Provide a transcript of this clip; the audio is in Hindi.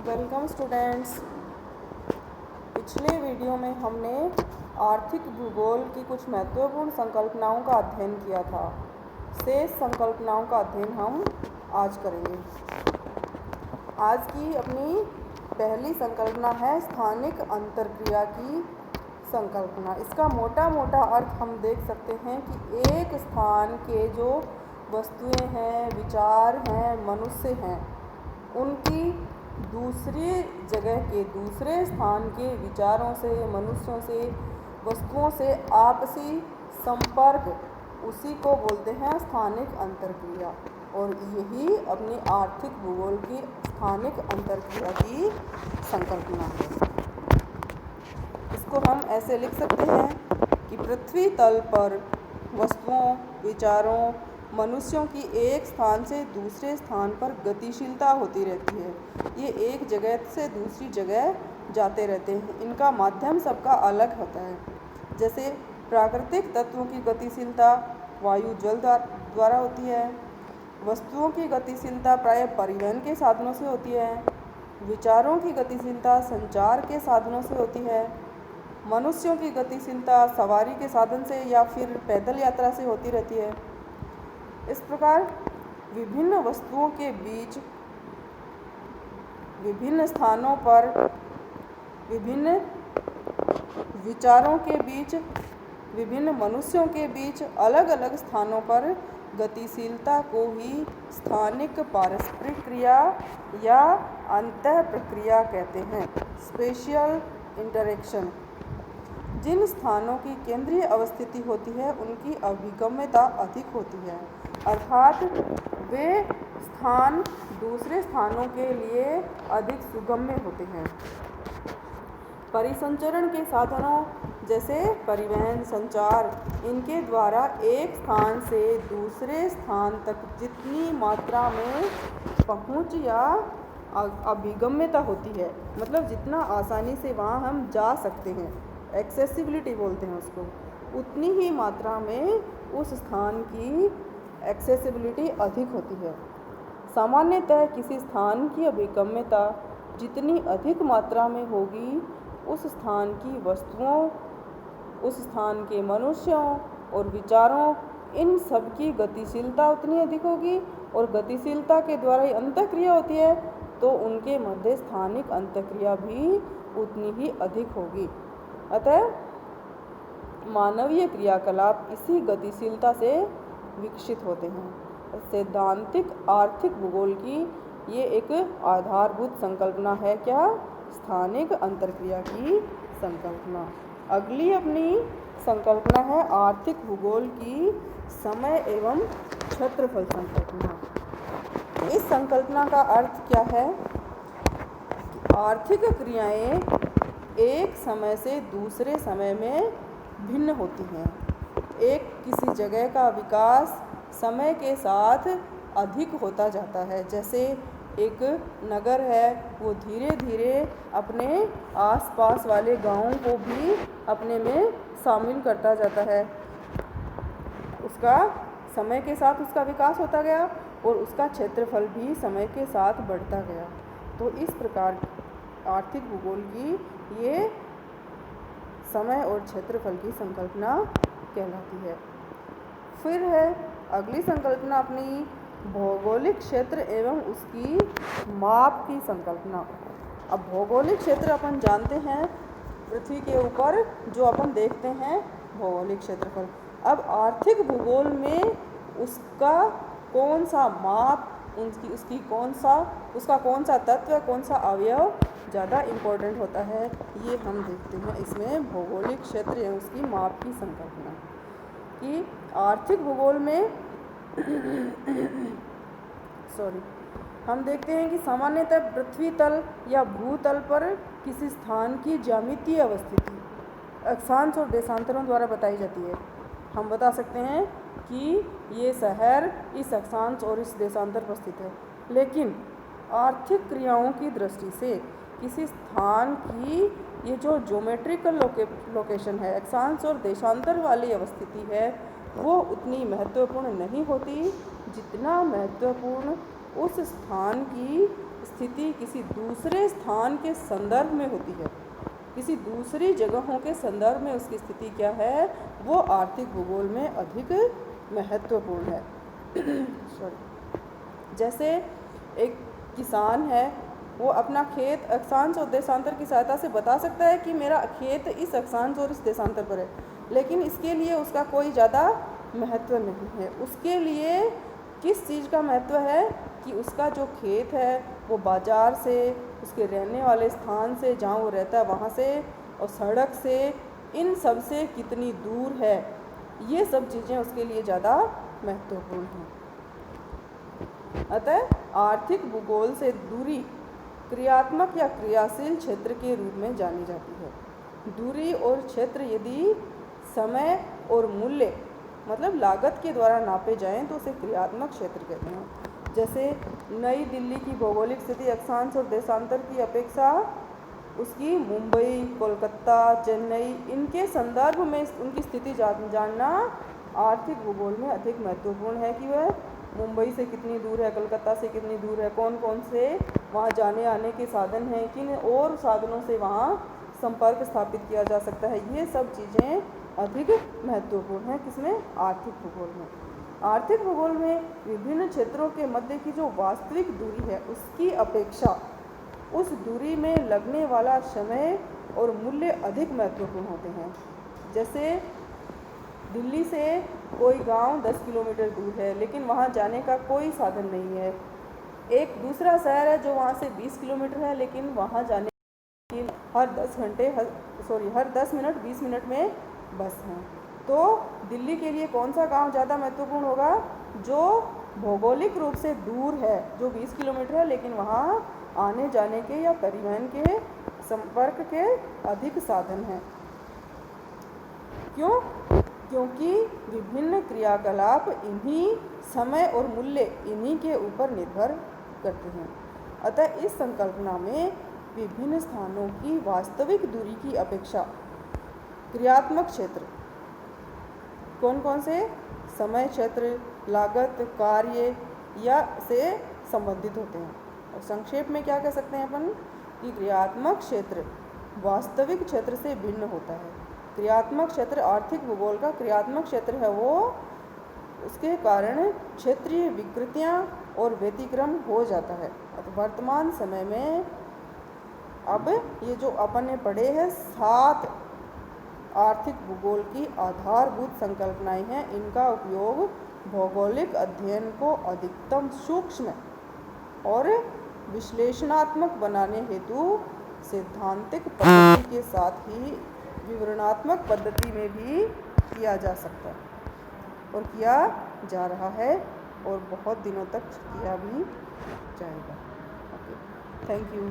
Welcome students. पिछले वीडियो में हमने आर्थिक भूगोल की कुछ महत्वपूर्ण संकल्पनाओं का अध्ययन किया था। शेष संकल्पनाओं का अध्ययन हम आज करेंगे। आज की अपनी पहली संकल्पना है स्थानिक अंतरक्रिया की संकल्पना। इसका मोटा मोटा अर्थ हम देख सकते हैं कि एक स्थान के जो वस्तुएं हैं, विचार हैं, मनुष्य हैं, उनकी दूसरी जगह के दूसरे स्थान के विचारों से, मनुष्यों से, वस्तुओं से आपसी संपर्क, उसी को बोलते हैं स्थानिक अंतरक्रिया। और यही अपनी आर्थिक भूगोल की स्थानिक अंतरक्रिया की संकल्पना है। इसको हम ऐसे लिख सकते हैं कि पृथ्वी तल पर वस्तुओं, विचारों, मनुष्यों की एक स्थान से दूसरे स्थान पर गतिशीलता होती रहती है। ये एक जगह से दूसरी जगह जाते रहते हैं। इनका माध्यम सबका अलग होता है। जैसे प्राकृतिक तत्वों की गतिशीलता वायु जल द्वारा होती है। वस्तुओं की गतिशीलता प्रायः परिवहन के साधनों से होती है। विचारों की गतिशीलता संचार के साधनों से होती है। मनुष्यों की गतिशीलता सवारी के साधन से या फिर पैदल यात्रा से होती रहती है। इस प्रकार विभिन्न वस्तुओं के बीच, विभिन्न स्थानों पर, विभिन्न विचारों के बीच, विभिन्न मनुष्यों के बीच अलग अलग स्थानों पर गतिशीलता को ही स्थानिक पारस्परिक क्रिया या अंतः प्रक्रिया कहते हैं, स्पेशियल इंटरेक्शन। जिन स्थानों की केंद्रीय अवस्थिति होती है उनकी अभिगम्यता अधिक होती है, अर्थात वे स्थान दूसरे स्थानों के लिए अधिक सुगम्य होते हैं। परिसंचरण के साधनों जैसे परिवहन, संचार, इनके द्वारा एक स्थान से दूसरे स्थान तक जितनी मात्रा में पहुंच या अभिगम्यता होती है, मतलब जितना आसानी से वहाँ हम जा सकते हैं, एक्सेसिबिलिटी बोलते हैं उसको, उतनी ही मात्रा में उस स्थान की एक्सेसिबिलिटी अधिक होती है। सामान्यतः किसी स्थान की अभिगम्यता जितनी अधिक मात्रा में होगी, उस स्थान की वस्तुओं, उस स्थान के मनुष्यों और विचारों, इन सब की गतिशीलता उतनी अधिक होगी। और गतिशीलता के द्वारा ही अंतःक्रिया होती है, तो उनके मध्य स्थानिक अंतःक्रिया भी उतनी ही अधिक होगी। अतः मानवीय क्रियाकलाप इसी गतिशीलता से विकसित होते हैं। सैद्धांतिक आर्थिक भूगोल की ये एक आधारभूत संकल्पना है। क्या? स्थानिक अंतरक्रिया की संकल्पना। अगली अपनी संकल्पना है आर्थिक भूगोल की समय एवं क्षेत्रफल संकल्पना। इस संकल्पना का अर्थ क्या है? आर्थिक क्रियाएं एक समय से दूसरे समय में भिन्न होती हैं। एक किसी जगह का विकास समय के साथ अधिक होता जाता है। जैसे एक नगर है, वो धीरे धीरे अपने आसपास वाले गांवों को भी अपने में शामिल करता जाता है। उसका समय के साथ उसका विकास होता गया और उसका क्षेत्रफल भी समय के साथ बढ़ता गया। तो इस प्रकार आर्थिक भूगोल की ये समय और क्षेत्रफल की संकल्पना कहलाती है। फिर है अगली संकल्पना अपनी भौगोलिक क्षेत्र एवं उसकी माप की संकल्पना। अब भौगोलिक क्षेत्र अपन जानते हैं, पृथ्वी के ऊपर जो अपन देखते हैं भौगोलिक क्षेत्रफल। अब आर्थिक भूगोल में उसका कौन सा माप, उसका कौन सा तत्व, कौन सा अवयव ज़्यादा इम्पोर्टेंट होता है, ये हम देखते हैं इसमें भौगोलिक क्षेत्र या उसकी माप की संकल्पना। कि आर्थिक भूगोल में हम देखते हैं कि सामान्यतः पृथ्वी तल या भूतल पर किसी स्थान की ज्यामितीय अवस्थिति अक्षांश और देशांतरों द्वारा बताई जाती है। हम बता सकते हैं कि ये शहर इस अक्षांश और इस देशांतर पर स्थित है। लेकिन आर्थिक क्रियाओं की दृष्टि से किसी स्थान की ये जो ज्योमेट्रिकल लोकेशन है, अक्षांश और देशांतर वाली अवस्थिति है, वो उतनी महत्वपूर्ण नहीं होती जितना महत्वपूर्ण उस स्थान की स्थिति किसी दूसरे स्थान के संदर्भ में होती है, किसी दूसरी जगहों के संदर्भ में उसकी स्थिति क्या है, वो आर्थिक भूगोल में अधिक महत्वपूर्ण है। सॉरी, जैसे एक किसान है, वो अपना खेत अक्षांश और देशांतर की सहायता से बता सकता है कि मेरा खेत इस अक्षांश और इस देशांतर पर है, लेकिन इसके लिए उसका कोई ज़्यादा महत्व नहीं है। उसके लिए किस चीज़ का महत्व है कि उसका जो खेत है वो बाज़ार से, उसके रहने वाले स्थान से, जहाँ वो रहता है वहाँ से, और सड़क से, इन सब से कितनी दूर है, ये सब चीज़ें उसके लिए ज़्यादा महत्वपूर्ण हैं। अतः आर्थिक भूगोल से दूरी क्रियात्मक या क्रियाशील क्षेत्र के रूप में जानी जाती है। दूरी और क्षेत्र यदि समय और मूल्य मतलब लागत के द्वारा नापे जाएं तो उसे क्रियात्मक क्षेत्र कहते हैं। जैसे नई दिल्ली की भौगोलिक स्थिति अक्षांश और देशांतर की अपेक्षा उसकी मुंबई, कोलकाता, चेन्नई, इनके संदर्भ में उनकी स्थिति जानना आर्थिक भूगोल में अधिक महत्वपूर्ण है कि वह मुंबई से कितनी दूर है, कलकत्ता से कितनी दूर है, कौन कौन से वहाँ जाने आने के साधन हैं, किन और साधनों से वहाँ संपर्क स्थापित किया जा सकता है। ये सब चीज़ें अधिक महत्वपूर्ण है किसमें, आर्थिक भूगोल में। आर्थिक भूगोल में विभिन्न क्षेत्रों के मध्य की जो वास्तविक दूरी है उसकी अपेक्षा उस दूरी में लगने वाला समय और मूल्य अधिक महत्वपूर्ण होते हैं। जैसे दिल्ली से कोई गांव 10 किलोमीटर दूर है, लेकिन वहां जाने का कोई साधन नहीं है। एक दूसरा शहर है जो वहां से 20 किलोमीटर है, लेकिन वहां जाने की हर 10 मिनट 20 मिनट में बस है। तो दिल्ली के लिए कौन सा गांव ज़्यादा महत्वपूर्ण होगा, जो भौगोलिक रूप से दूर है, जो 20 किलोमीटर है, लेकिन वहाँ आने जाने के या परिवहन के संपर्क के अधिक साधन हैं। क्यों? क्योंकि विभिन्न क्रियाकलाप इन्हीं समय और मूल्य इन्हीं के ऊपर निर्भर करते हैं। अतः इस संकल्पना में विभिन्न स्थानों की वास्तविक दूरी की अपेक्षा क्रियात्मक क्षेत्र कौन कौन से, समय क्षेत्र, लागत, कार्य या से संबंधित होते हैं। और संक्षेप में क्या कह सकते हैं अपन कि क्रियात्मक क्षेत्र वास्तविक क्षेत्र से भिन्न होता है। क्रियात्मक क्षेत्र आर्थिक भूगोल का क्रियात्मक क्षेत्र है, वो उसके कारण क्षेत्रीय विकृतियाँ और व्यतिक्रम हो जाता है। वर्तमान समय में अब ये जो अपन ने पढ़े हैं 7 आर्थिक भूगोल की आधारभूत संकल्पनाएं हैं, इनका उपयोग भौगोलिक अध्ययन को अधिकतम सूक्ष्म और विश्लेषणात्मक बनाने हेतु सैद्धांतिक पद्धति के साथ ही विवरणात्मक पद्धति में भी किया जा सकता है और किया जा रहा है और बहुत दिनों तक किया भी जाएगा। Okay, thank you.